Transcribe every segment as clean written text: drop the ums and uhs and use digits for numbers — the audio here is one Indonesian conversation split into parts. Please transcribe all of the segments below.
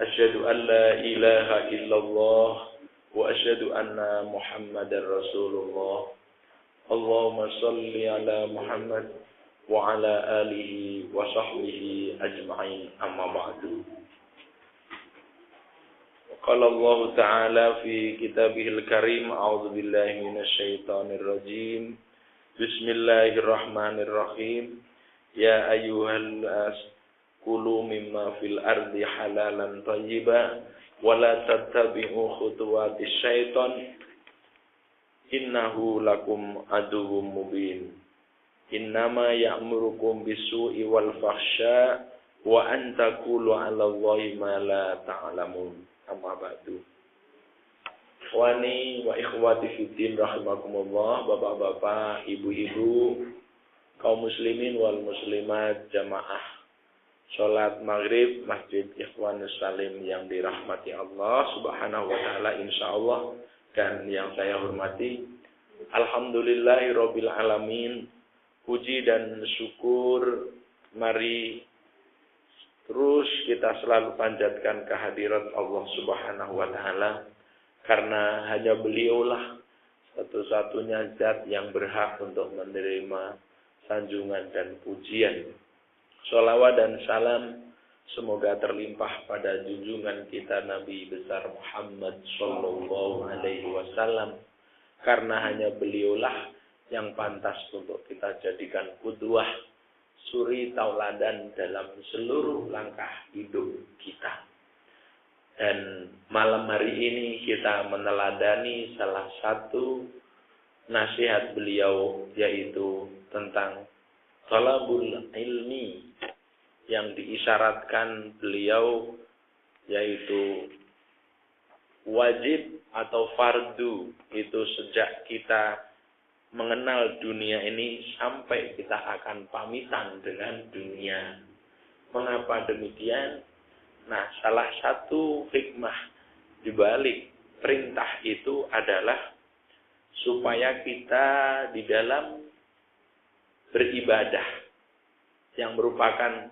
Asyhadu an la ilaha illallah wa asyhadu anna Muhammadar Rasulullah. Allahumma shalli ala Muhammad wa ala alihi wa sahbihi ajma'in, amma ba'du. Qala Allah Ta'ala fi kitabihil karim, a'udzu billahi minasy syaithanir rajim. Bismillahirrahmanirrahim. Ya ayyuhal nas kulu mimma fil ardi halalan thayyiban wa la tattabi'u khutuwatis syaitan innahu lakum aduwwum mubin. Innama ya'murukum bisu'i wal fahsya wa an taqulu 'ala Allahi ma la ta'lamun. Amma ba'du. Ikhwani wa ikhwati fiddin rahimakumullah, bapak-bapak, ibu-ibu, kaum muslimin wal muslimat, jamaah salat maghrib Masjid Ikhwanus Salim yang dirahmati Allah Subhanahu wa taala insyaallah, dan yang saya hormati, alhamdulillahirabbil alamin. Puji dan syukur mari terus kita selalu panjatkan kehadirat Allah Subhanahu wa taala, karena hanya Beliaulah satu-satunya zat yang berhak untuk menerima sanjungan dan pujian. Sholawat dan salam semoga terlimpah pada junjungan kita Nabi besar Muhammad sallallahu alaihi wasallam, karena hanya Beliaulah yang pantas untuk kita jadikan qudwah, suri tauladan dalam seluruh langkah hidup kita. Dan malam hari ini kita meneladani salah satu nasihat beliau, yaitu tentang talabul ilmi, yang diisyaratkan beliau yaitu wajib atau fardu itu sejak kita mengenal dunia ini sampai kita akan pamitan dengan dunia. Mengapa demikian? Nah, salah satu hikmah di balik perintah itu adalah supaya kita di dalam beribadah, yang merupakan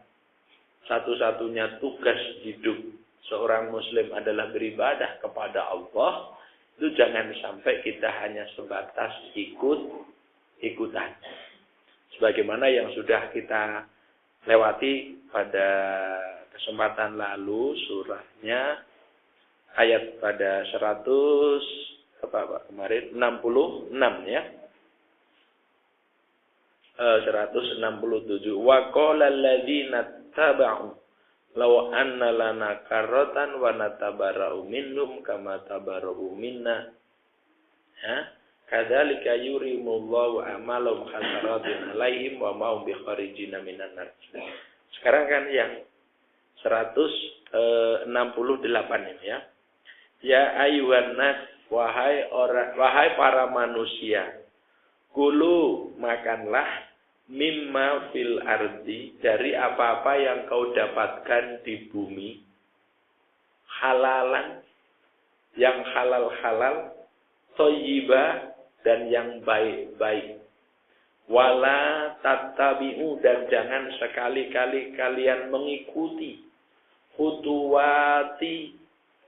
satu-satunya tugas hidup seorang muslim adalah beribadah kepada Allah. Itu jangan sampai kita hanya sebatas ikut-ikutan. Sebagaimana yang sudah kita lewati pada kesempatan lalu, surahnya ayat pada 66 ya. 167. Wa qala alladziina taba'u law anna lana karratan wa natabarra'u minhum kama tabarra'u minna. Ya, kadzalika yurimullahu a'malahum hasaratin 'alaihim wa ma hum bikharijina minan nar. Sekarang kan yang 168 ini ya. Ya ayyuhan nas, wahai para manusia, kulu makanlah mimma fil ardi, dari apa-apa yang kau dapatkan di bumi, halalan, yang halal-halal, thayyiba, dan yang baik-baik. Wala tattabi'u, dan jangan sekali-kali kalian mengikuti khutuwati,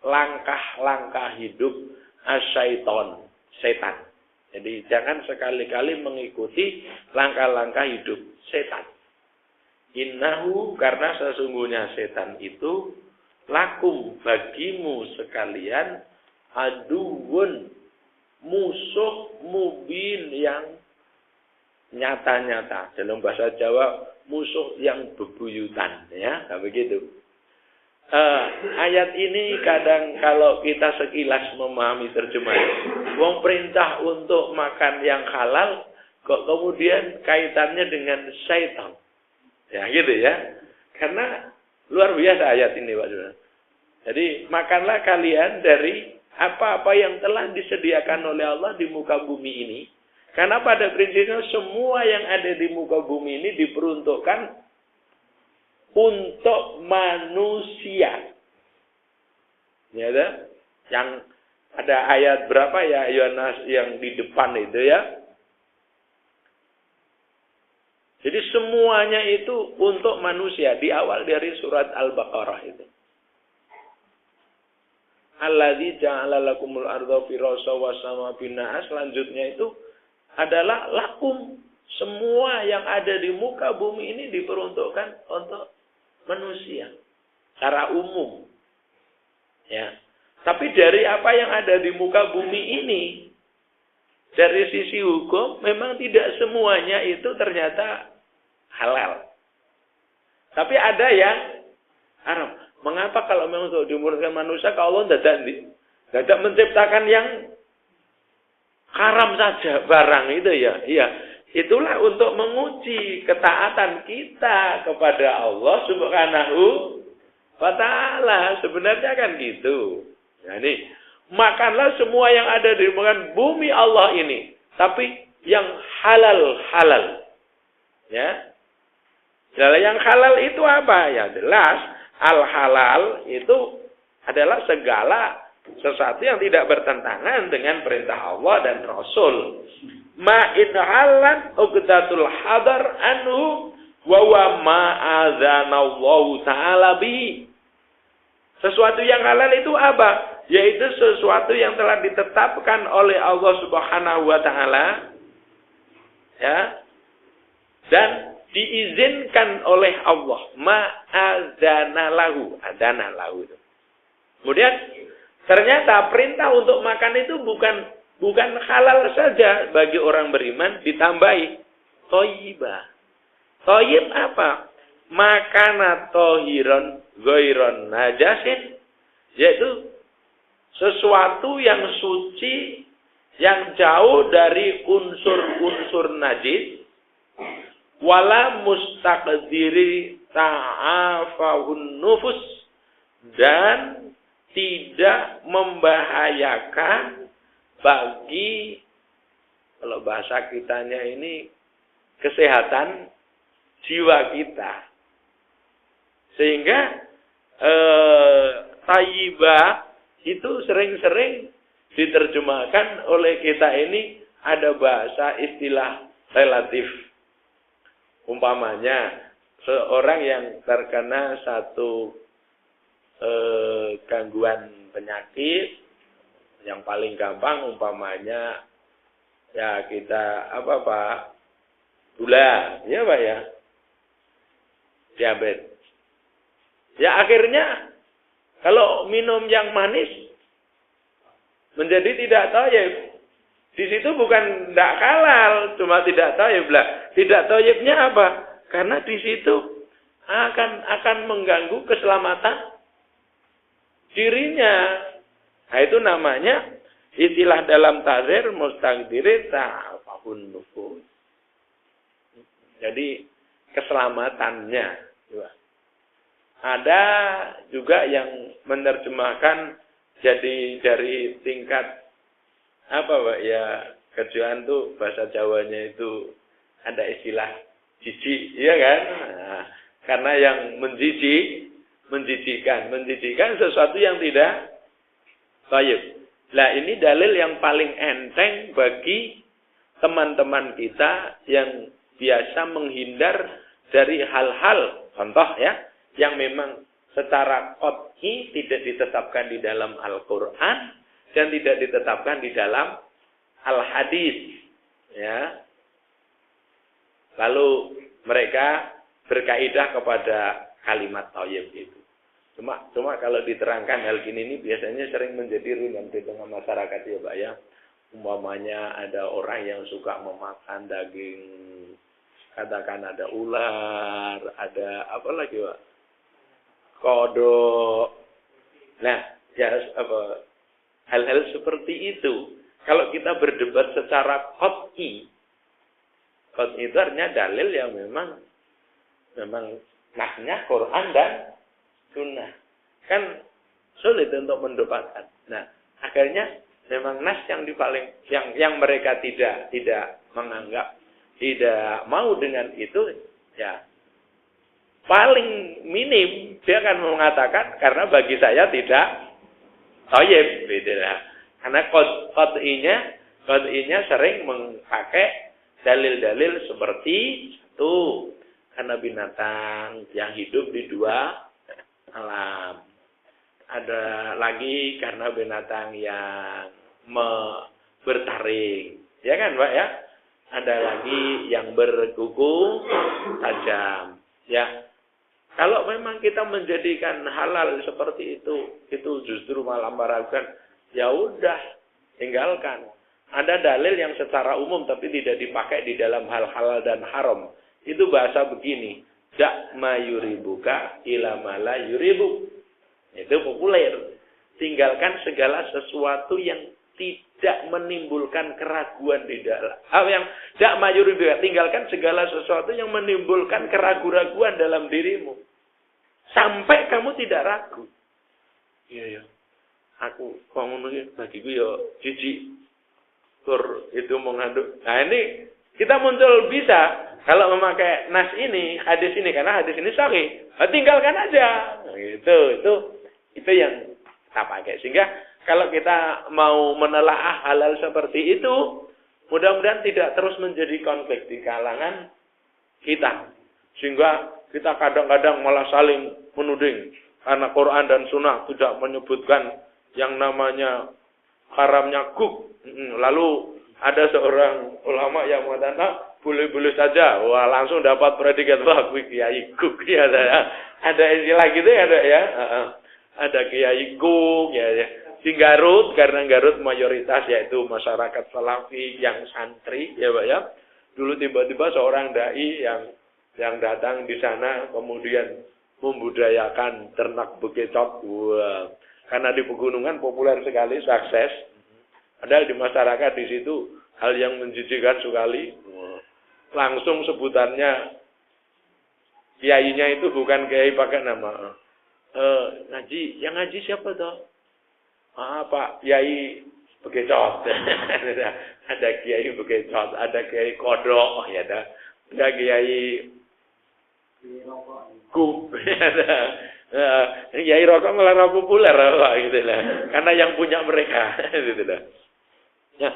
langkah-langkah hidup asyaiton, setan. Jadi jangan sekali-kali mengikuti langkah-langkah hidup setan. Innahu, karena sesungguhnya setan itu lakum, bagimu sekalian, aduwun, musuh mubin, yang nyata-nyata. Dalam bahasa Jawa, musuh yang bebuyutan, ya, begitu. Ayat ini kadang kalau kita sekilas memahami terjemahan, wong perintah untuk makan yang halal, kok kemudian kaitannya dengan syaitan. Ya gitu ya. Karena luar biasa ayat ini, Pak Saudara. Jadi makanlah kalian dari apa-apa yang telah disediakan oleh Allah di muka bumi ini. Karena pada prinsipnya semua yang ada di muka bumi ini diperuntukkan untuk manusia. Ya, yang ada ayat berapa ya, Yohanes yang di depan itu ya. Jadi semuanya itu untuk manusia, di awal dari surat Al-Baqarah itu. alladzi ja'ala lakumul arda firasya was sama binaa, selanjutnya itu adalah lakum, semua yang ada di muka bumi ini diperuntukkan untuk manusia secara umum. Ya. Tapi dari apa yang ada di muka bumi ini, dari sisi hukum memang tidak semuanya itu ternyata halal. Tapi ada yang haram. Mengapa kalau memang untuk dimurnikan manusia, kalau Allah tidak menciptakan yang haram saja barang itu ya? Iya. Itulah untuk menguji ketaatan kita kepada Allah Subhanahu wa ta'ala. Sebenarnya kan gitu. Jadi, makanlah semua yang ada di bumi Allah ini. Tapi yang halal-halal. Ya. Yang halal itu apa? Ya jelas, al-halal itu adalah segala sesuatu yang tidak bertentangan dengan perintah Allah dan Rasul. Ma'in halan uqdatul hadar anhu wa wa ma'adzanallahu ta'ala bi. Sesuatu yang halal itu apa? Yaitu sesuatu yang telah ditetapkan oleh Allah Subhanahu wa ta'ala, ya, dan diizinkan oleh Allah. Ma'adzanalahu, adzanalahu itu. Kemudian ternyata perintah untuk makan itu bukan halal saja bagi orang beriman, ditambahi thayyibah. Thayyib apa? Makana tohiron ghairon najasin, yaitu sesuatu yang suci, yang jauh dari unsur-unsur najis, wala mustaqdiri ta'afahun nufus, dan tidak membahayakan bagi, kalau bahasa kitanya ini, kesehatan jiwa kita. Sehingga thayyibah itu sering-sering diterjemahkan oleh kita ini ada bahasa istilah relatif. Umpamanya seorang yang terkena satu gangguan penyakit, yang paling gampang umpamanya ya kita apa Pak? Gula, ya Pak ya? Diabetes. Ya akhirnya kalau minum yang manis menjadi tidak thayyib. Di situ bukan tidak halal, cuma tidak thayyib lah. Tidak thayyibnya apa? Karena di situ akan mengganggu keselamatan dirinya. Nah, itu namanya istilah dalam tafsir mustaqdiri ta'afahun nufus. Jadi keselamatannya. Ada juga yang menerjemahkan jadi dari tingkat apa Pak ya, kerjaan tuh bahasa Jawanya itu ada istilah jijik, iya kan? Nah, karena yang menjijikkan sesuatu yang tidak thayyib. Nah, ini dalil yang paling enteng bagi teman-teman kita yang biasa menghindar dari hal-hal, contoh ya, yang memang secara qat'i tidak ditetapkan di dalam Al-Quran dan tidak ditetapkan di dalam Al-Hadis. Ya. Lalu mereka berkaidah kepada kalimat thayyib itu. Cuma kalau diterangkan hal gini ini biasanya sering menjadi ringan di tengah masyarakat ya Pak ya. Umpamanya ada orang yang suka memakan daging, katakan ada ular, ada apa lagi Pak? Kodok. Nah, ya apa hal-hal seperti itu. Kalau kita berdebat secara qat'i itu artinya dalil yang memang nasnya Quran dan Sunnah. Kan sulit untuk mendapatkan. Nah, akhirnya memang nas yang mereka tidak menganggap, tidak mau dengan itu, ya paling minim dia akan mengatakan karena bagi saya tidak thayyib, gitu ya. Karena qat'inya sering memakai dalil-dalil seperti itu, karena binatang yang hidup di dua alam. ada lagi karena binatang yang bertaring. Ya kan, Pak ya? Ada lagi yang berkuku tajam. Ya. Kalau memang kita menjadikan halal seperti itu justru malah meragukan, ya udah, tinggalkan. Ada dalil yang secara umum tapi tidak dipakai di dalam hal halal dan haram. Itu bahasa begini, dak ma yuribuka ila ma la yuribuk. Itu populer. Tinggalkan segala sesuatu yang tidak menimbulkan keraguan di dalam. Yang dak ma yuribuka, tinggalkan segala sesuatu yang menimbulkan keraguan-raguan dalam dirimu. Sampai kamu tidak ragu. Iya ya. Aku ngomong bagiku ya jijik. Tur itu mengandung. Nah ini kita muncul bisa kalau memakai nas ini, hadis ini, karena hadis ini sahih. Tinggalkan aja. Itu yang kita pakai. Sehingga kalau kita mau menelaah halal seperti itu, mudah-mudahan tidak terus menjadi konflik di kalangan kita. Sehingga kita kadang-kadang malah saling menuding. Karena Quran dan Sunnah tidak menyebutkan yang namanya haramnya guk. Lalu ada seorang ulama yang mengatakan, boleh-boleh saja. Wah, langsung dapat predikat, wah, kiai guk. Ya, ada istilah gitu ya, ada ya. Ada kiai guk, ya. Di Garut, karena Garut mayoritas yaitu masyarakat Salafi yang santri, ya Pak ya. Dulu tiba-tiba seorang dai yang datang di sana kemudian membudayakan ternak bekicot. Wah, karena di pegunungan populer sekali, sukses. Padahal di masyarakat di situ hal yang menjijikkan sekali. Langsung sebutannya kiainya itu bukan kiai pakai nama. Ngaji, yang ngaji siapa toh? Pak Kiai Bekicot. Ada Kiai Bekicot, ada Kiai Kodok, ya ada Kiai Gub, Kiai rokok malah populer Pak, gitu lah. Karena yang punya mereka, gitu lah. Ya.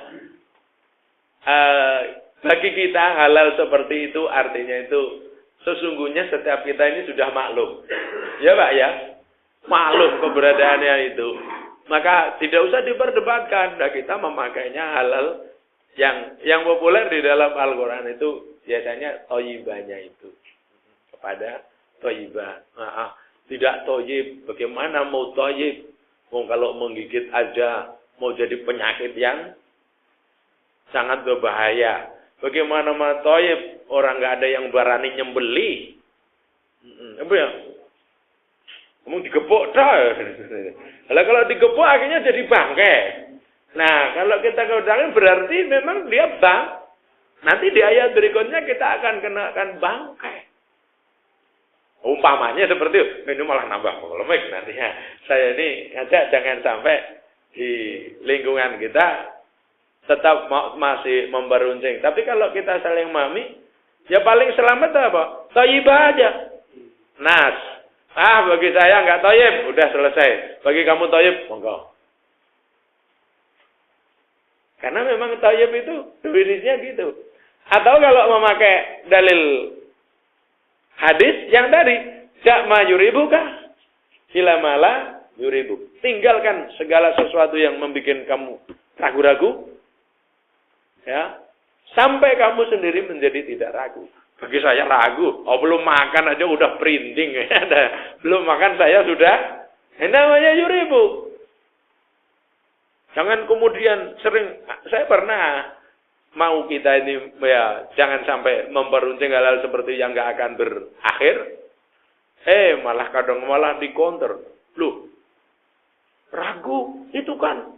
Bagi kita halal seperti itu artinya itu sesungguhnya setiap kita ini sudah maklum. Ya Pak ya, maklum keberadaannya itu. Maka tidak usah diperdebatkan. Nah, kita memakainya halal yang populer di dalam Al-Quran itu biasanya toyibahnya itu kepada toyibah. Tidak toyib, bagaimana mau toyib? Kalau menggigit aja mau jadi penyakit yang sangat berbahaya. Bagaimana mau toyib? Orang nggak ada yang berani nyembeli. Apa ya? Kamu digepuk dah. Kalau digepuk akhirnya jadi bangkai. Nah, kalau kita keundangan berarti memang dia bang. Nanti di ayat berikutnya kita akan kenakan bangkai. Umpamanya seperti itu. Ini malah nambah polemik nantinya. Saya ini ngajak jangan sampai di lingkungan kita tetap masih memberuncing. Tapi kalau kita saling memahami, ya paling selamat apa? Thayyibah aja. Nas. Bagi saya nggak thayyib, udah selesai. Bagi kamu thayyib, monggo. Karena memang thayyib itu definisinya gitu. Atau kalau memakai dalil hadis yang tadi, jak ma yuribuka ila mala yuribuk. Tinggalkan segala sesuatu yang membuat kamu ragu-ragu. Ya. Sampai kamu sendiri menjadi tidak ragu. Bagi saya ragu. Belum makan aja udah printing. Belum makan saya sudah. Namanya yuribu. Jangan kemudian sering. Saya pernah mau kita ini ya jangan sampai memperuncing hal-hal seperti yang nggak akan berakhir. Malah kadang malah di counter. Loh, ragu itu kan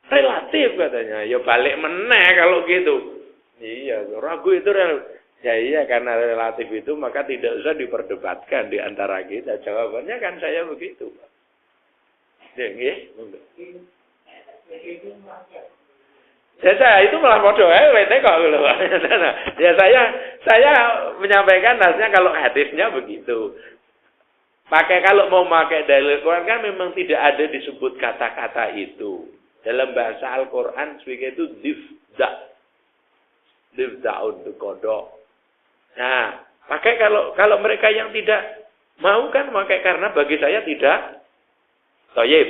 relatif katanya. Ya balik meneh kalau gitu. Iya, ragu itu relatif. Ya iya, karena relatif itu maka tidak usah diperdebatkan di antara kita. Jawabannya kan saya begitu. Ya, nggih. Ya saya itu malah bodoh kok lho. Ya saya menyampaikan nasnya kalau hadisnya begitu. Kalau mau pakai dalil Quran kan memang tidak ada disebut kata-kata itu. Dalam bahasa Al-Quran sebagai itu difda'un kodok. Nah, pakai kalau mereka yang tidak mau kan pakai karena bagi saya tidak Thayyib.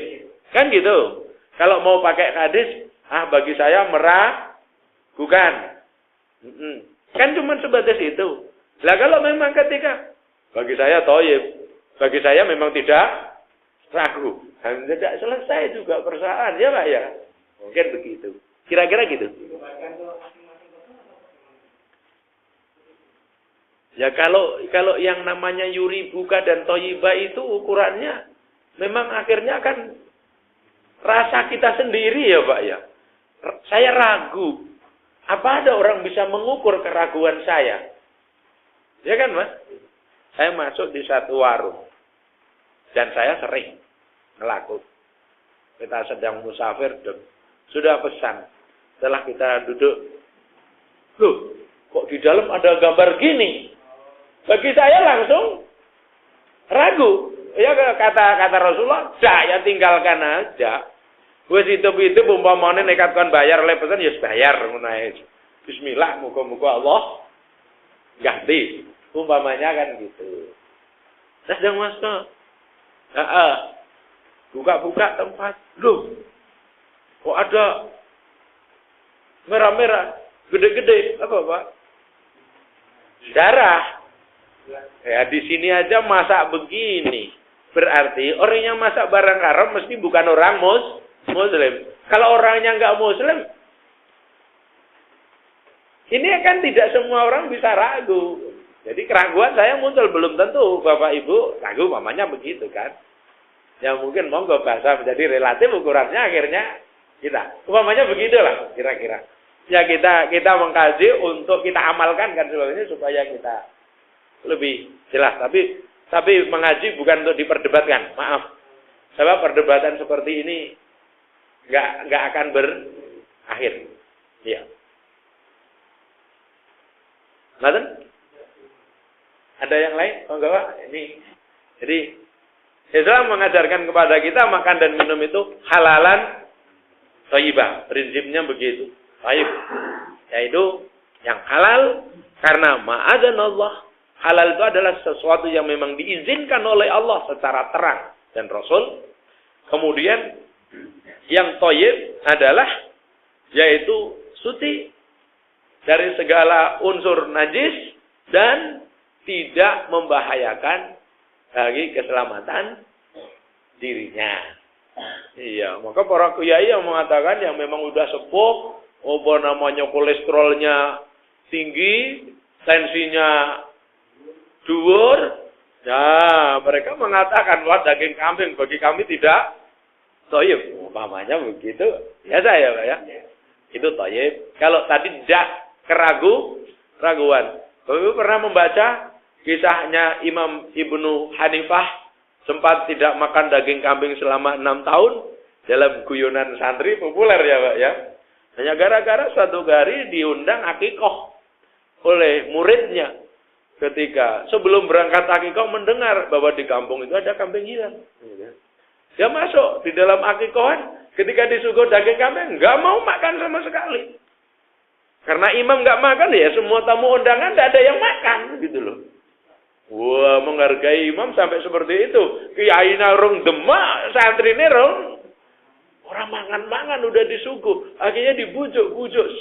Kan gitu. Kalau mau pakai hadis, bagi saya meragukan. Kan cuma sebatas itu. Lah kalau memang ketika bagi saya thayyib, bagi saya memang tidak ragu. Dan tidak selesai juga persoalan, ya Pak ya. Mungkin begitu. Kira-kira gitu. Ya kalau yang namanya yuri buka dan toyiba itu ukurannya memang akhirnya kan rasa kita sendiri ya Pak ya. Saya ragu. Apa ada orang bisa mengukur keraguan saya? Ya kan Mas? Saya masuk di satu warung. Dan saya sering ngelaku. Kita sedang musafir dan sudah pesan. Setelah kita duduk. Loh, kok di dalam ada gambar gini? Bagi saya langsung ragu. Ya kata Rasulullah, ya tinggalkan aja. Wes itu umpamane nekat kon bayar oleh pesan ya bayar ngono ae. Bismillah, muga-muga Allah ganti. Umpamanya kan gitu. Sedang masuk. Buka-buka tempat. Loh. Kok ada merah-merah, gede-gede apa, Pak? Darah. Ya di sini aja masak begini. Berarti orang yang masak barang haram mesti bukan orang Muslim. Kalau orangnya nggak Muslim, ini kan tidak semua orang bisa ragu. Jadi keraguan saya muncul belum tentu Bapak Ibu ragu, mamanya begitu kan. Ya mungkin monggo bahasa menjadi relatif ukurannya akhirnya kita. Umpamanya begitulah kira-kira. Ya kita mengkaji untuk kita amalkan kan sebagainya supaya kita lebih jelas. Tapi mengaji bukan untuk diperdebatkan. Maaf. Sebab perdebatan seperti ini nggak akan berakhir. Iya. Ngaten? Ada yang lain? Oh enggak Pak. Ini. Jadi Islam mengajarkan kepada kita makan dan minum itu halalan thayyibah. Prinsipnya begitu. Thayyib. Yaitu yang halal karena ma'adzanallah. Halal itu adalah sesuatu yang memang diizinkan oleh Allah secara terang dan Rasul. Kemudian yang thayyib adalah yaitu suci dari segala unsur najis dan tidak membahayakan bagi keselamatan dirinya. Iya, maka para kiai yang mengatakan yang memang udah sepuh, kolesterolnya tinggi, tensinya dhuwur, ya mereka mengatakan wah daging kambing bagi kami tidak thayyib. Umpamanya begitu, ya saya Pak ya. Itu thayyib. Kalau tadi tidak keraguan. Bapak pernah membaca kisahnya Imam Ibnu Hanifah sempat tidak makan daging kambing selama 6 tahun dalam guyonan santri populer ya Pak ya. Hanya gara-gara suatu hari diundang akikoh oleh muridnya. Ketika sebelum berangkat akikoh mendengar bahwa di kampung itu ada kambing hilang. Dia masuk di dalam akikohan, ketika disuguh daging kambing, nggak mau makan sama sekali. Karena imam nggak makan ya semua tamu undangan nggak ada yang makan gitu loh. Wah menghargai imam sampai seperti itu. Kiai narung demak, santri nerong orang mangan udah disuguh. Akhirnya dibujuk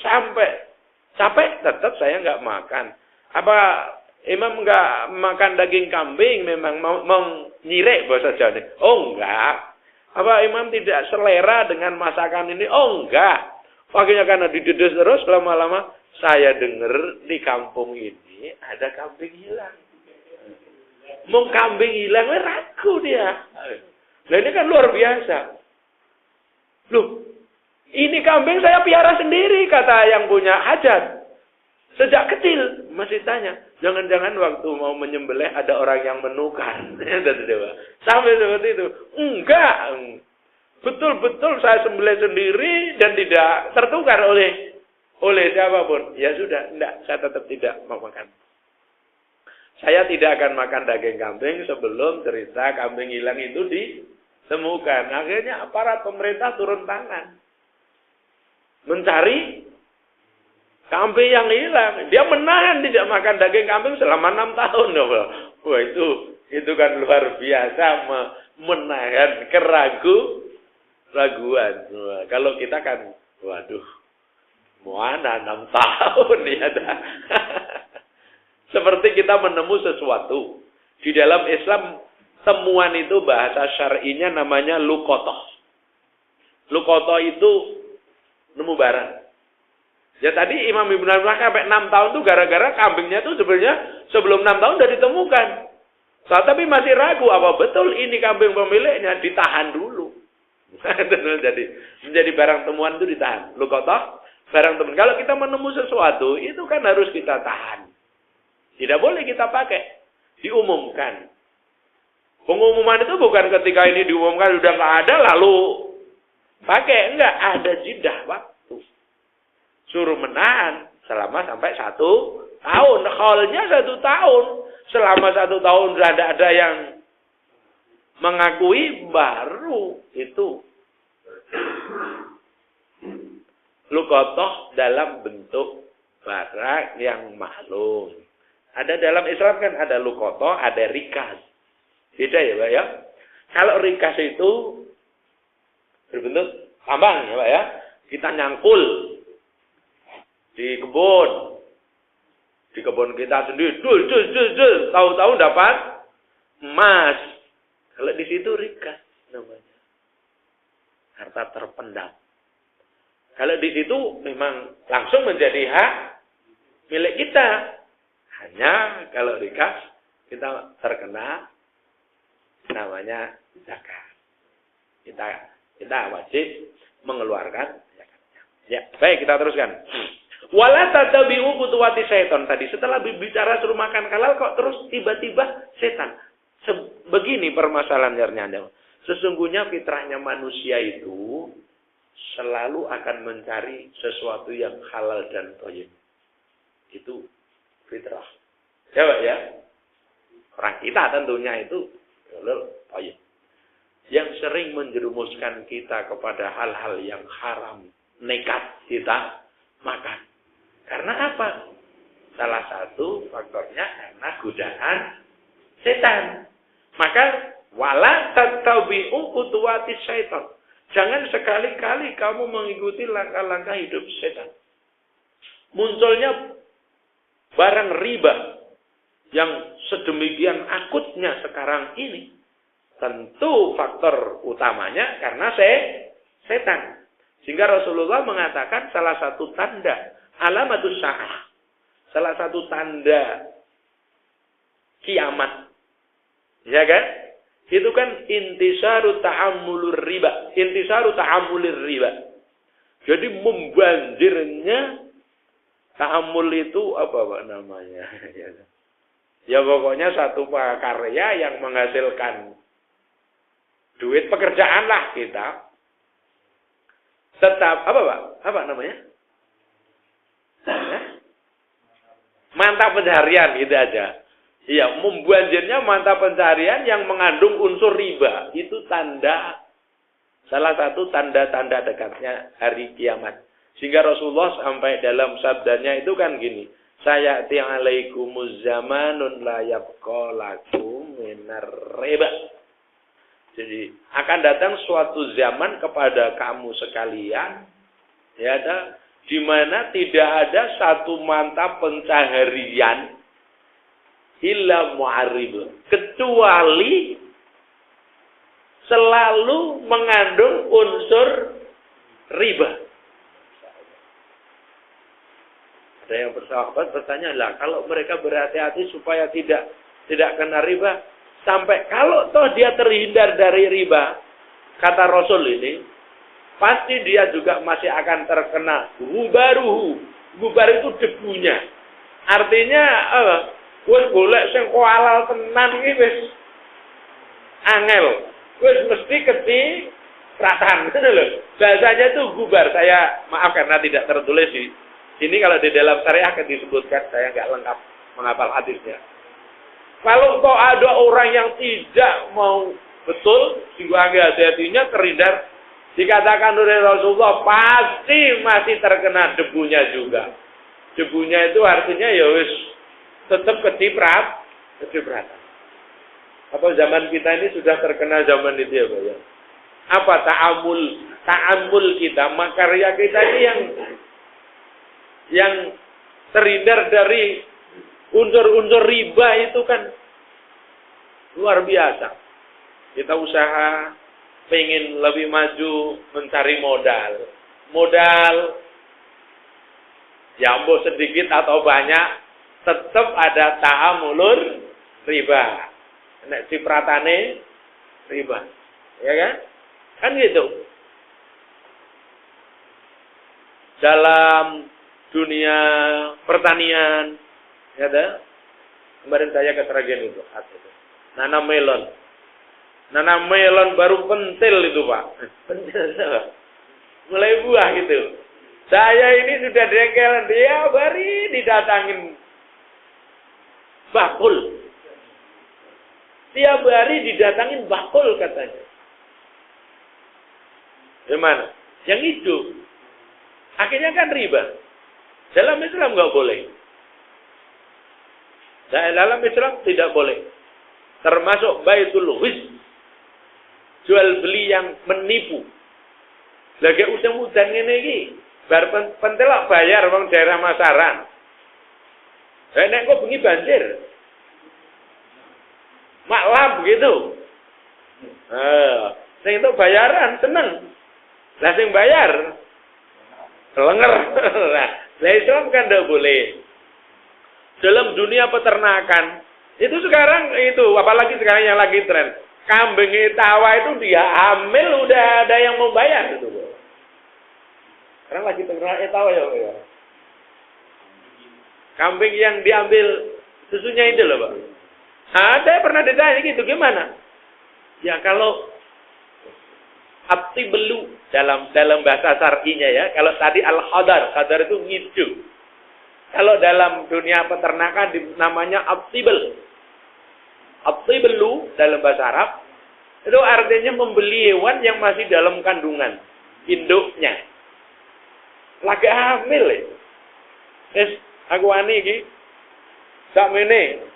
sampai capek tetap saya nggak makan. Apa imam nggak makan daging kambing memang mau nyirek bahasa Jawa? Oh enggak. Apa imam tidak selera dengan masakan ini? Oh enggak. Akhirnya karena didedes terus lama-lama saya dengar di kampung ini ada kambing hilang. Mau kambing hilang ragu dia. Nah ini kan luar biasa. Loh, ini kambing saya piara sendiri kata yang punya hajat. Sejak kecil masih tanya, jangan-jangan waktu mau menyembelih ada orang yang menukar. Sampai seperti itu. Enggak. Betul-betul saya sembelih sendiri dan tidak tertukar oleh siapapun. Ya sudah, enggak, saya tetap tidak mau makan. Saya tidak akan makan daging kambing sebelum cerita kambing hilang itu ditemukan. Akhirnya aparat pemerintah turun tangan. Mencari kambing yang hilang. Dia menahan tidak makan daging kambing selama 6 tahun. Wah itu Itu kan luar biasa menahan raguan. Nah, kalau kita kan, waduh, mana 6 tahun ya dah. Seperti kita menemu sesuatu. Di dalam Islam, temuan itu bahasa syar'inya namanya luqotoh. Luqotoh itu nemu barang. Ya tadi Imam Ibnu Hanbal sampai 6 tahun tuh gara-gara kambingnya tuh sebenarnya sebelum 6 tahun udah ditemukan. Tapi masih ragu apa betul ini kambing pemiliknya, ditahan dulu. Jadi menjadi barang temuan itu ditahan. Luqotoh, barang temuan. Kalau kita menemu sesuatu itu kan harus kita tahan. Tidak boleh kita pakai. Diumumkan. Pengumuman itu bukan ketika ini diumumkan sudah nggak ada lalu pakai. Enggak, ada jeda waktu. Suruh menahan selama sampai 1 tahun. Kholnya 1 tahun. Selama 1 tahun sudah ada yang mengakui, baru itu luqotoh dalam bentuk barang yang maklum. Ada dalam Islam kan ada luqotoh, ada rikas. Beda ya Pak ya. Kalau rikas itu berbentuk tambang ya Pak ya. Kita nyangkul di kebun. Di kebun kita sendiri, tahu-tahu dapat emas. Kalau di situ rikas namanya. Harta terpendam. Kalau di situ memang langsung menjadi hak milik kita. Hanya kalau rikas kita terkena namanya zakat. Kita wajib mengeluarkan zakatnya. Ya, baik kita teruskan. Wala tatabi'u khutuwati syaitan tadi. Setelah bicara suruh makan halal kok terus tiba-tiba setan. Begini permasalahannya. Sesungguhnya fitrahnya manusia itu selalu akan mencari sesuatu yang halal dan thayyib. Itu fitrah. Ya Pak ya. Orang kita tentunya itu halal thayyib. Yang sering menjerumuskan kita kepada hal-hal yang haram, nekat kita makan. Karena apa? Salah satu faktornya karena godaan setan. Maka wala tattabi'u khutuwati syaitan. Jangan sekali-kali kamu mengikuti langkah-langkah hidup setan. Munculnya barang riba yang sedemikian akutnya sekarang ini. Tentu faktor utamanya karena setan. Sehingga Rasulullah mengatakan salah satu tanda alamatus sa'ah. Salah satu tanda kiamat. Ya kan? Itu kan intisaru ta'amulur riba. Intisaru ta'amulir riba. Jadi membanjirnya ta'amul itu apa namanya? Ya pokoknya satu karya yang menghasilkan duit pekerjaan lah kita. Tetap apa Pak? Apa namanya? Mata pencarian gitu aja. Iya, membanjirnya mata pencarian yang mengandung unsur riba. Itu tanda, salah satu tanda-tanda dekatnya hari kiamat. Sehingga Rasulullah sampai dalam sabdanya itu kan gini. Sayati alaikumuz zamanun la yabqa lakum minar riba. Jadi akan datang suatu zaman kepada kamu sekalian, ya ada, di mana tidak ada satu mata pencaharian illa mu'arrib, kecuali selalu mengandung unsur riba. Ada yang bersahabat bertanya, lah kalau mereka berhati-hati supaya tidak kena riba, sampai kalau toh dia terhindar dari riba, kata Rasul ini, pasti dia juga masih akan terkena gubaruhu. Gubar itu debunya. Artinya wis golek sing halal tenan iki wis angel. Wis mesti kecipratan ngono lho. Bahasanya itu gubar. Saya maaf karena tidak tertulis di sini, kalau di dalam syariah akan disebutkan, saya enggak lengkap menghafal hadisnya. Kalau kok ada orang yang tidak mau betul, jiwa hati-hatinya terhindar, dikatakan oleh Rasulullah pasti masih terkena debunya juga. Debunya itu artinya ya wis tetap kecipratan. Apa zaman kita ini sudah terkenal zaman itu ya Pak ya? Apa ta'amul kita, makarya kita ini yang terhindar dari unsur-unsur riba itu kan luar biasa. Kita usaha pengen lebih maju, mencari modal ya ambo sedikit atau banyak tetap ada ta'amulur riba. Nek cipratane riba. Ya kan? Kan gitu. Dalam dunia pertanian ya ada. Kemarin saya ke Sragen itu, nanam melon baru pentil itu Pak. Pentil Pak. Mulai buah gitu. Saya ini sudah dengkel, dia bari didatangin bakul. Tiap hari didatangin bakul katanya. Gimana? Yang itu. Akhirnya kan riba. Dalam Islam nggak boleh. Dalam Islam tidak boleh. Termasuk baitul ghis. Jual beli yang menipu. Lagi udang-udang ini iki. Bar pentelok bayar wong daerah masaran. Nek kok bengi banjir. Maklum begitu. Sing itu bayaran seneng. Lah sing bayar kelenger. Lah Islam kan tidak boleh. Dalam dunia peternakan itu sekarang itu apalagi sekarang yang lagi tren kambing tawa itu dia hamil udah ada yang mau bayar itu. Sekarang lagi terkenal tawa ya. Kambing yang diambil susunya itu loh Pak. Ada pernah ditanya gitu gimana? Ya kalau abtibelu dalam bahasa syar'inya ya. Kalau tadi al-khadar itu ngidu. Kalau dalam dunia peternakan namanya abtibel. Abtibelu dalam bahasa Arab itu artinya membeli hewan yang masih dalam kandungan induknya. Lagi hamil ya. Aku ani iki. Sakmene.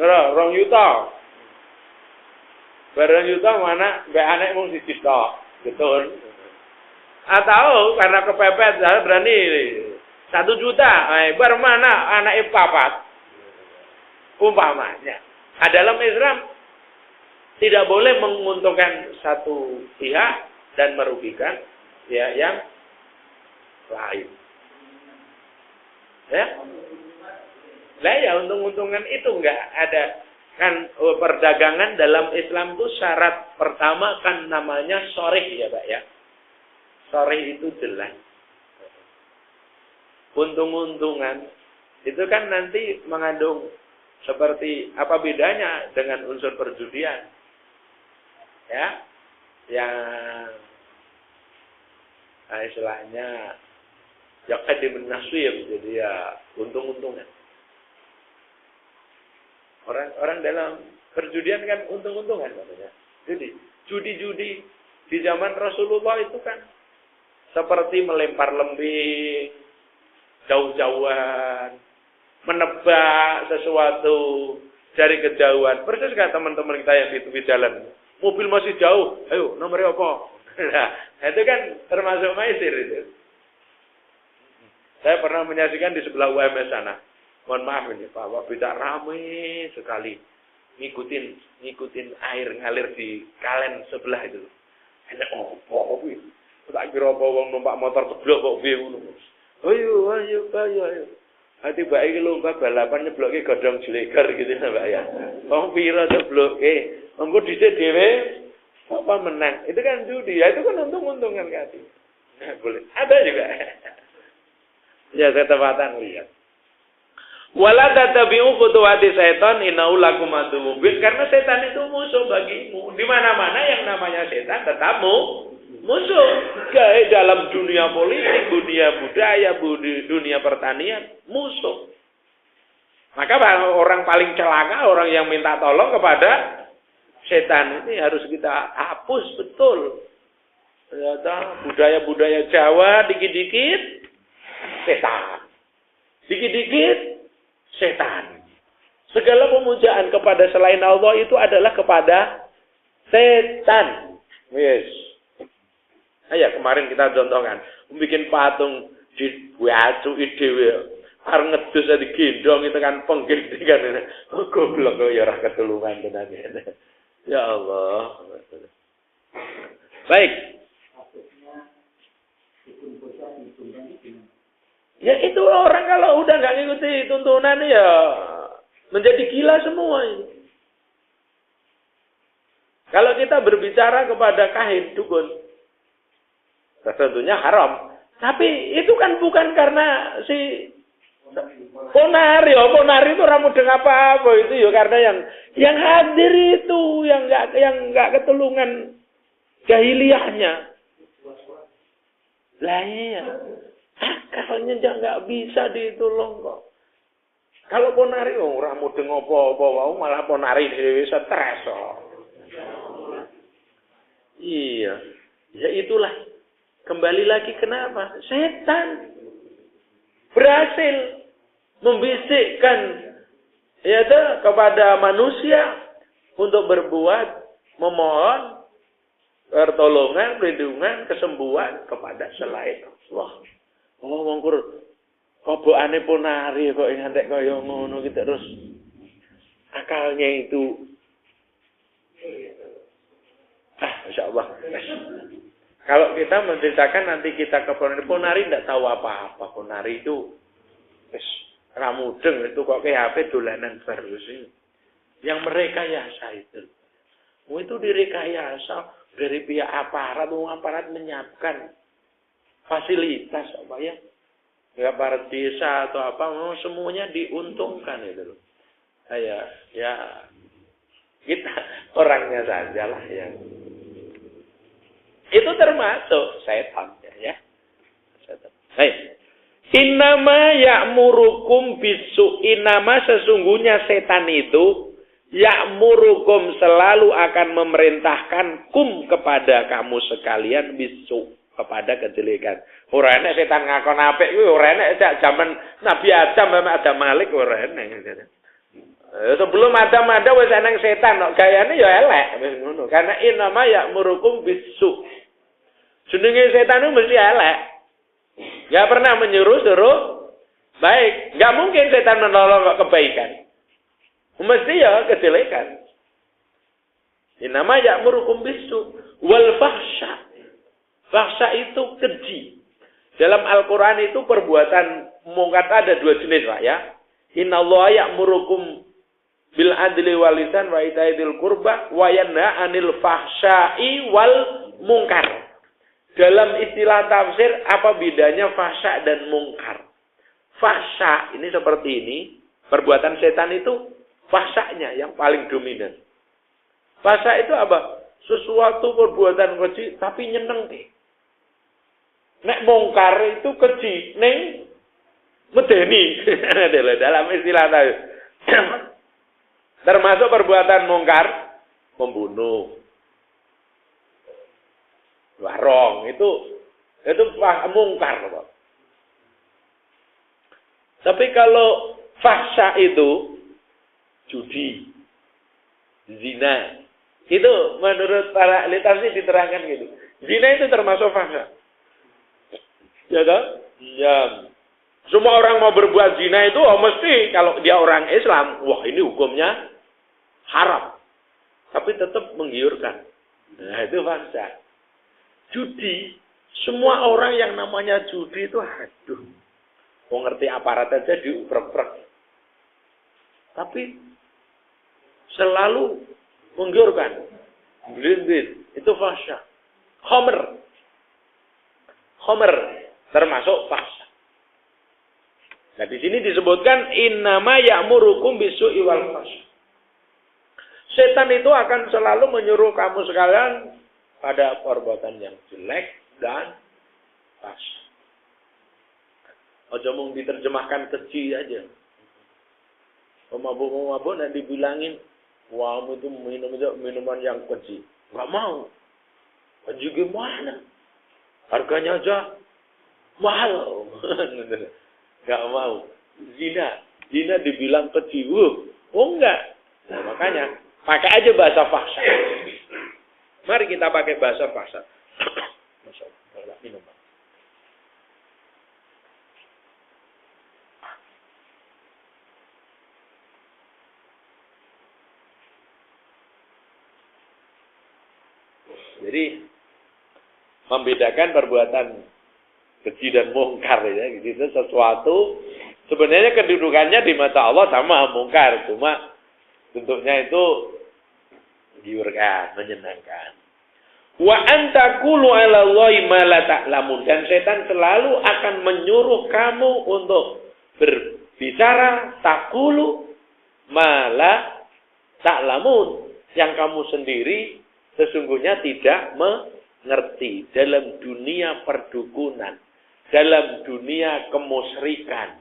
Rong yuta. Barang yuta mana mbak anak mung siji tok. Betul. Atau karena kepepet saya berani 1 juta. Bar mana anake 4. Umpamanya. Dalam Islam tidak boleh menguntungkan satu pihak dan merugikan ya yang lain. Ya. Lah ya untung-untungan itu enggak ada kan perdagangan dalam Islam itu syarat pertama kan namanya shorih ya Pak ya. Shorih itu jelas. Untung-untungan itu kan nanti mengandung seperti apa bedanya dengan unsur perjudian. Ya. Yang istilahnya ya qadim nasib jadi ya untung-untungan. Orang dalam perjudian kan untung-untungan katanya. Jadi judi-judi di zaman Rasulullah itu kan seperti melempar lembing jauh-jauhan, menebak sesuatu dari kejauhan. Persis kan teman-teman kita yang di tepi jalan, mobil masih jauh, ayo nomornya apa? Nah, itu kan termasuk maisir itu. Saya pernah menyaksikan di sebelah UMS sana. Mohon maaf ini Pak, bisa ramai sekali ngikutin air ngalir di kalen sebelah itu. Enak opo kuwi. Tak kira apa wong numpak motor ceblok kok piye ngono. Ayo. Hati bae iki lomba balapan nyebloke godhong jleger gitu Mbak ya. Wong pira cebloke? Engko dhisik dhewe apa menang. Itu kan judi. Ya itu kan untung-untungan kali. Nah, boleh. Ada juga. Ya ketepatan lihat. Wala tatabi'u khutuwati syaitan innahu lakum aduwwun mubin, karena setan itu musuh bagimu. Di mana-mana yang namanya setan tetap musuh. Kayak dalam dunia politik, dunia budaya, dunia pertanian, musuh. Maka orang paling celaka orang yang minta tolong kepada setan ini harus kita hapus betul. Ternyata budaya-budaya Jawa dikit-dikit setan. Dikit-dikit setan. Segala pemujaan kepada selain Allah itu adalah kepada setan. Yes. Ya kemarin kita contohkan, bikin patung di wacu ide arep ngedus digendong itu kan pengging kan. Oh, goblok kok ya ora ketulungan tenan. Ya Allah. Baik. Ya itu orang kalau udah nggak ngikuti tuntunan ya menjadi gila semua ini. Kalau kita berbicara kepada kahin dukun, tentunya haram. Tapi itu kan bukan karena si ponari itu ramu dengan apa itu ya karena yang hadir itu yang nggak ketulungan jahiliyahnya. Lah iya, akalnya nggak bisa ditolong kok. Kalau ponari ramu dengan apa malah ponari dewe stres kok. Iya, ya itulah. Kembali lagi kenapa? Setan berhasil membisikkan kepada manusia untuk berbuat, memohon pertolongan, perlindungan, kesembuhan kepada selain Allah. Oh, mongkur kobokane ponari kok ngantek kaya ngono iki terus akalnya itu insyaallah. Kalau kita menceritakan nanti kita ke ponari tidak tahu apa-apa. Ponari itu ramudeng itu kok kayak HP dolanan terus ini. Yang merekayasa itu. Itu direkayasa dari pihak aparat menyiapkan fasilitas apa ya. Aparat desa atau apa semuanya diuntungkan itu loh. Ya kita orangnya sajalah yang itu termasuk setan ya. Setan. Baik. Innama ya'murukum bisu. Innama sesungguhnya setan itu ya'murukum selalu akan memerintahkan kum kepada kamu sekalian bisu kepada kejelekan. Ora enek setan ngakon apik kuwi ora enek sak jaman Nabi Adam ada Malik ora enek. Sebelum ada wis ana setan kok gayane ya elek wis ngono. Karena innama ya'murukum bisu. Jenenge setan itu mesti elek. Enggak pernah menyuruh baik. Enggak mungkin setan menolong kebaikan. Mesti ya kejelekan. Innama ya'murukum bisu wal fahsya. Fahsya itu keji. Dalam Al-Qur'an itu perbuatan mungkar ada dua jenis, Pak ya. Innallaha ya'murukum bil adli wal ihsan wa itaidil qurba wa yanha 'anil fahsya'i wal munkar. Dalam istilah tafsir, apa bedanya fahsya dan mungkar? Fahsya ini seperti ini, perbuatan setan itu fahsyanya yang paling dominan. Fahsya itu apa? Sesuatu perbuatan keji tapi nyeneng deh. Nek mungkar itu keji, neng medeni. Dalam istilah tafsir. Termasuk perbuatan mungkar, membunuh. Warong itu mungkar, Pak. Tapi kalau fahsya itu judi, zina, itu menurut para ahli tafsir diterangkan gitu. Zina itu termasuk fahsya. Ya kan? Ya. Semua orang mau berbuat zina itu mesti kalau dia orang Islam, wah ini hukumnya haram. Tapi tetap menggiurkan. Nah, itu fahsya. Judi, semua orang yang namanya judi itu aduh. Mau ngerti aparat aja diuprek-uprek. Tapi selalu menggiurkan. Blin-blin, itu fahsya. Khomer termasuk fahsya. Nah, di sini disebutkan innama ya'murukum bisu'i wal fahsya. Setan itu akan selalu menyuruh kamu sekalian pada perbuatan yang jelek dan fahsya. Ojo mung diterjemahkan keji aja. Pemabuk-pemabuk nanti dibilangin, wah itu minum minuman yang keji. Enggak mau. Keji gimana? Harganya aja mahal. Enggak mau. Zina dibilang keji. Oh enggak. Nah, makanya pakai aja bahasa fahsya. Mari kita pakai bahasa fahsya. Masya Allah, minum. Jadi membedakan perbuatan keji dan mungkar ya, gitu sesuatu sebenarnya kedudukannya di mata Allah sama mungkar, cuma bentuknya itu menggiurkan, menyenangkan. Wa antakulu 'ala Allahi ma la ta'lamun, dan setan selalu akan menyuruh kamu untuk berbicara takulu ma la ta'lamun, yang kamu sendiri sesungguhnya tidak mengerti dalam dunia perdukunan, dalam dunia kemusyrikan,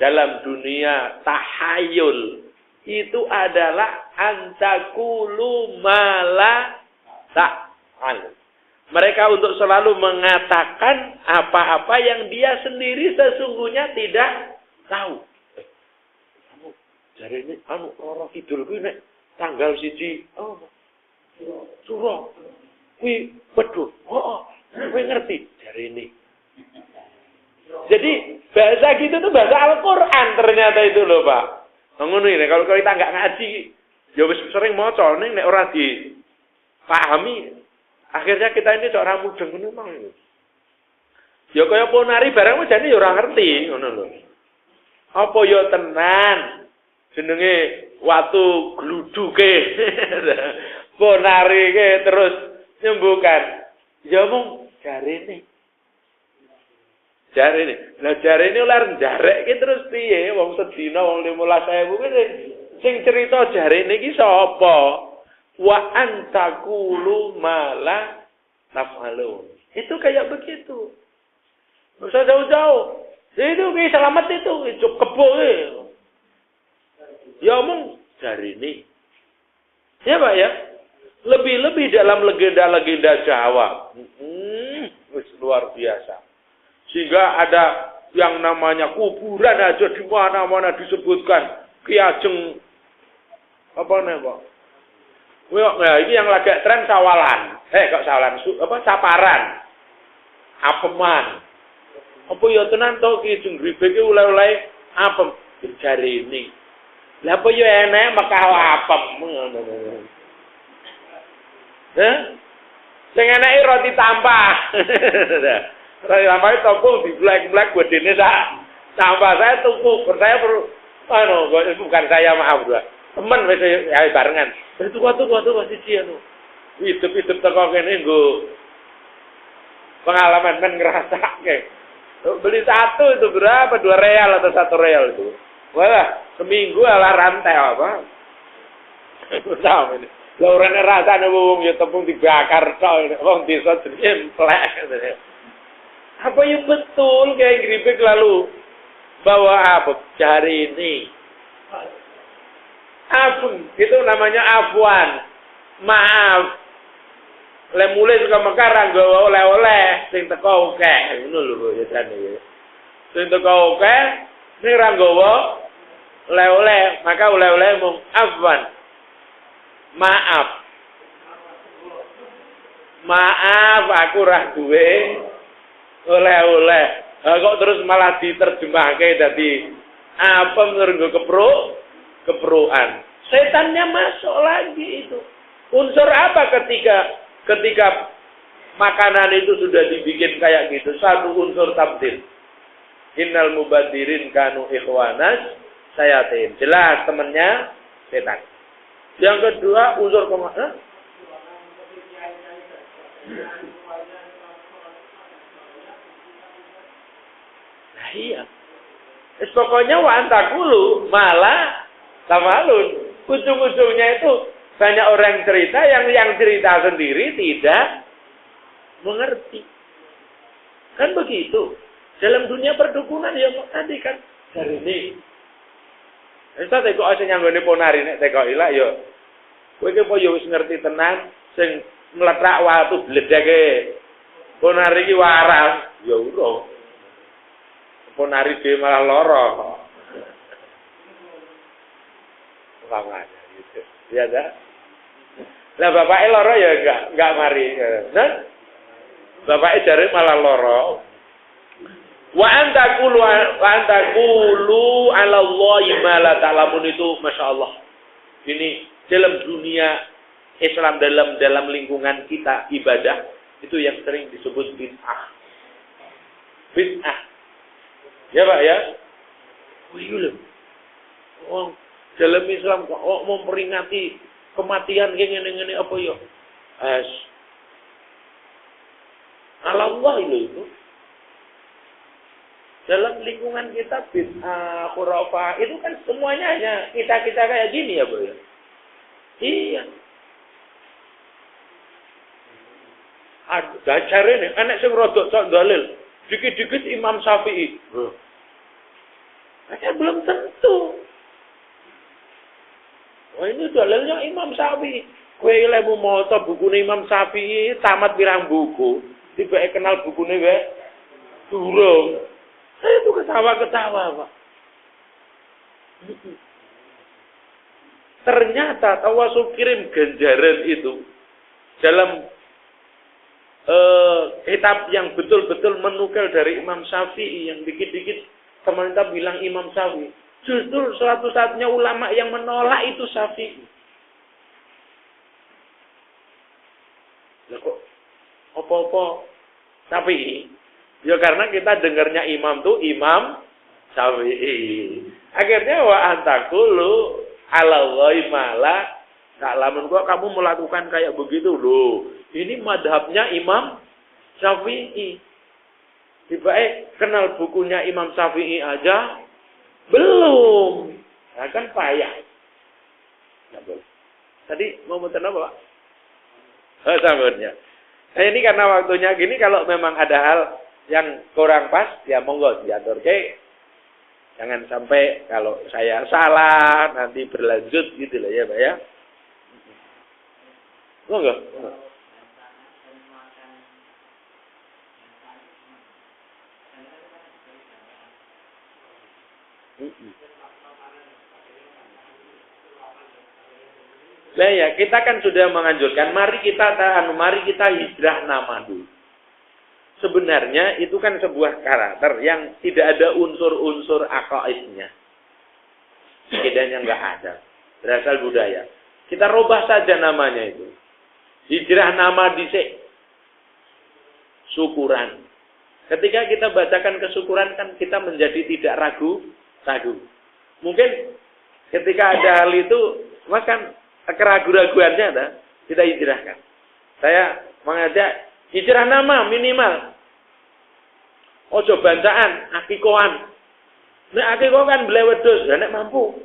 dalam dunia tahayul. Itu adalah antakulu mala ta'al. Mereka untuk selalu mengatakan apa-apa yang dia sendiri sesungguhnya tidak tahu. Jadi ini Roro Kidul kuwi nek tanggal 1 Surah, wih, betul. Wih ngerti dari ini. Jadi bahasa gitu tuh bahasa Al-Quran ternyata itu loh Pak. Ngono ini kalau kita nggak ngaji, ya wis sering maca ning nek ora dipahami, akhirnya kita ini seorang mudeng ngono mang. Ya kaya ponari barang jane ya ora ngerti ngono lho. Apa ya tenan jenenge watu gluduke. Ponari ke terus nyembuhkan. Ya mung jarene. Lah jarene ular jarek ki terus piye? Wong sedina wong 15.000 ki sing cerita jarene ki sapa? Wa antakulu mala tafalun. Itu kayak begitu. Enggak usah jauh-jauh. Itu ki selamat itu kebo ya mung jarene. Ya Pak ya? Lebih-lebih dalam legenda-legenda Jawa. Luar biasa. Sehingga ada yang namanya kuburan aja di mana-mana disebutkan. Ki Ajeng apa nih Pak? Nah, ini yang lagi tren sawalan. Kok sawalan? Saparan. Apeman. Apa ya tenan to Ki Ajeng Gribe ki oleh-oleh apem jari ini. Lah apa ya enek Mekah apem. Sing enake roti tampah. Roti tampah topung di black gedene sak tambah saya tuku. Saya perlu bukan saya maaf dua. Temen wis ya barengan. Tuku siji anu. Hidup teko kene nggo pengalaman men ngrasake. Beli satu itu berapa? 2 real atau 1 real itu. Wah, seminggu ala rantai apa? Tahu ini. Laurane rasane wong ya tepung dibakar tok, wong desa jemplek. Apa yang betul kayak Gripik lalu bawa apa? Jari ini. Afun, itu namanya afwan. Maaf. Mulai suka Mekar nggawa oleh-oleh sing teko akeh, ngono lho ya jane ya. Sing teko akeh ning ra nggawa oleh-oleh, maka oleh-oleh mung afwan. Maaf aku ra duwe oleh-oleh. Kok terus malah diterjemahke dadi apa nggo keprukan. Setannya masuk lagi itu. Unsur apa ketika makanan itu sudah dibikin kayak gitu? Satu unsur tabdil. Innal mubadirin kanu ikhwanas sayatin. Jelas temennya setan. Yang kedua unsur nah iya. Pokoknya wa antakulu malah tafalun. Ujung-ujungnya itu banyak orang cerita yang cerita sendiri tidak mengerti. Kan begitu. Dalam dunia perdukunan ya tadi kan dari ini. Entah teko aja nyanggone ponari nek teko ila ya. Kowe ki apa ya wis ngerti tenan sing mletrak watu bledeke. Ponari ki waras, ya ora. Ponari dhewe malah lara. makanya gitu. Ya dah. Lah bapake lara ya enggak mari. Nah, bapake jare malah lara. Wa antakulu ala Allahi ma la ta'lamun itu masyaallah. Ini dalam dunia Islam dalam lingkungan kita ibadah itu yang sering disebut bid'ah. Bid'ah. Ya Pak ya? Wih, oh, dalam Islam kok memperingati kematian ngene-ngene apa ya? Ala Allah itu. Dalam lingkungan kita bid'ah, khurafah, itu kan semuanya hanya kita kayak gini ya, Bu ya. Iya. Ada cari nih, anak sing rodok sok dalil. Dikit-dikit Imam Syafi'i. Belum tentu. Wah ini dalilnya Imam Syafi'i. Kowe lemu maca bukune Imam Syafi'i tamat pirang buku, tiba kenal bukune wae durung. Saya itu ketawa-ketawa, Pak. Ternyata tawasul kirim ganjaran itu dalam kitab yang betul-betul menukil dari Imam Syafi'i yang dikit-dikit pemerintah bilang Imam Syafi'i. Justru satu-satunya ulama yang menolak itu Syafi'i. Lah kok apa-apa Syafi'i? Ya karena kita dengarnya imam tuh Imam Syafi'i. Akhirnya wa antakulu ala Allahi mala ta'lamun. Kok kamu melakukan kayak begitu loh. Ini madhabnya Imam Syafi'i. Tiba kenal bukunya Imam Syafi'i aja belum. Nah kan payah. Nah, boleh. Tadi mau muter apa, Pak? Sabarnya. Nah, ini karena waktunya gini, kalau memang ada hal yang kurang pas, ya monggo diatur ke. Jangan sampai kalau saya salah nanti berlanjut gitu lah ya, Pak ya. Monggo. Nah ya, kita kan sudah menganjurkan, mari kita hijrah nama dulu. Sebenarnya itu kan sebuah karakter yang tidak ada unsur-unsur aqaidnya. Akidahnya enggak ada. Berasal budaya. Kita rubah saja namanya itu. Hijrah nama dhisik. Syukuran. Ketika kita bacakan kesyukuran kan kita menjadi tidak ragu. Mungkin ketika ada hal itu, maka keraguan-raguannya kita hijrahkan. Saya mengajak hijrah nama minimal. Ojo bancaan, akikoan. Nek akikoh kan beli wedhus, nek mampu.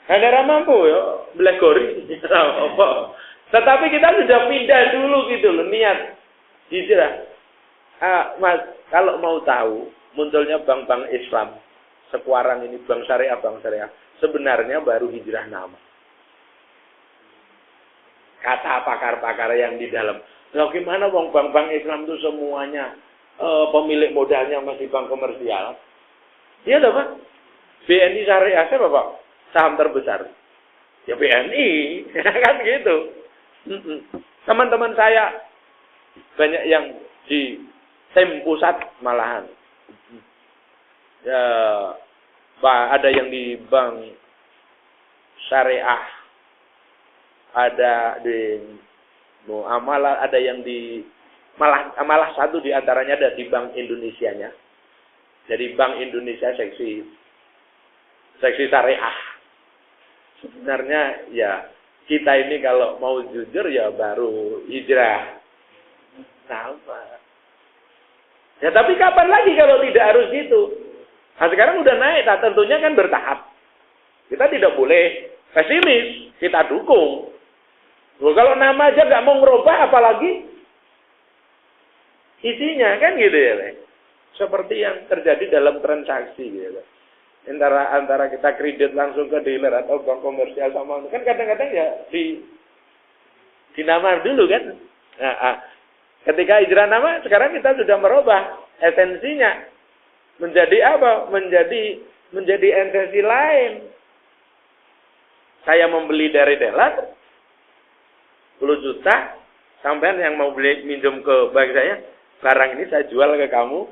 Nek mampu ya beli gori. Apa? Tetapi kita sudah pindah dulu gitu loh niat hijrah. Mas, kalau mau tahu munculnya bank-bank Islam sekarang ini bank syariah, sebenarnya baru hijrah nama. Kata pakar-pakar yang di dalam. Nah, gimana wong bank-bank Islam itu semuanya pemilik modalnya masih bank komersial? Iya toh, Pak? BNI syariah siapa, Pak? Saham terbesar. Ya BNI, kan gitu. Teman-teman saya banyak yang di SEM pusat malahan. Ya, ada yang di bank syariah, ada di muamalah, ada yang di malah satu di antaranya ada di Bank Indonesianya. Jadi Bank Indonesia seksi syariah. Sebenarnya ya kita ini kalau mau jujur ya baru hijrah. Sama. Ya tapi kapan lagi kalau tidak harus gitu? Nah sekarang udah naik, nah tentunya kan bertahap. Kita tidak boleh pesimis, kita dukung. Loh, kalau nama aja nggak mau ngerubah, apalagi isinya kan gitu ya, Pak. Seperti yang terjadi dalam transaksi gitu. Antara kita kredit langsung ke dealer atau bank komersial sama kan kadang-kadang ya di nama dulu kan. Nah, ketika hijrah nama sekarang kita sudah merubah esensinya menjadi apa? Menjadi esensi lain. saya membeli dari dealer 10 juta, sampean yang mau beli minjem ke bank saya, barang ini saya jual ke kamu